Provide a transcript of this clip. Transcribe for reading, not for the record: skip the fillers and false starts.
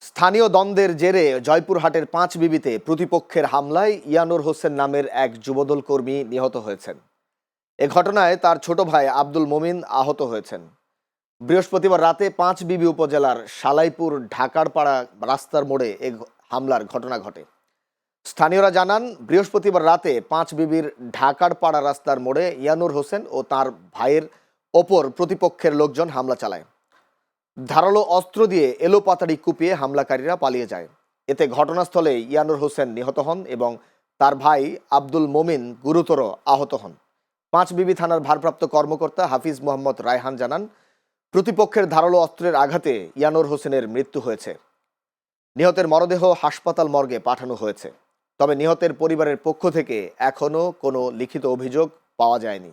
স্থানীয় দ্বন্দ্বের জেরে জয়পুরহাটের পাঁচ বিবিতে প্রতিপক্ষের হামলায় ইয়ানুর হোসেন নামের এক যুবদল কর্মী নিহত হয়েছেন। এ ঘটনায় তার ছোট ভাই আব্দুল মোমিন আহত হয়েছেন। বৃহস্পতিবার রাতে পাঁচ বিবি উপজেলার সালাইপুর ঢাকারপাড়া রাস্তার মোড়ে এ হামলার ঘটনা ঘটে। স্থানীয়রা জানান, বৃহস্পতিবার রাতে পাঁচ বিবির ঢাকারপাড়া রাস্তার মোড়ে ইয়ানুর হোসেন ও তার ভাইয়ের ওপর প্রতিপক্ষের লোকজন হামলা চালায়। ধারালো অস্ত্র দিয়ে এলোপাতাড়ি কুপিয়ে হামলাকারীরা পালিয়ে যায়। এতে ঘটনাস্থলে ইয়ানুর হোসেন নিহত হন এবং তার ভাই আব্দুল মোমিন গুরুতর আহত হন। পাঁচবিবি থানার ভারপ্রাপ্ত কর্মকর্তা হাফিজ মোহাম্মদ রায়হান জানান, প্রতিপক্ষের ধারালো অস্ত্রের আঘাতে ইয়ানুর হোসেনের মৃত্যু হয়েছে। নিহতের মরদেহ হাসপাতাল মর্গে পাঠানো হয়েছে। তবে নিহতের পরিবারের পক্ষ থেকে এখনও কোনো লিখিত অভিযোগ পাওয়া যায়নি।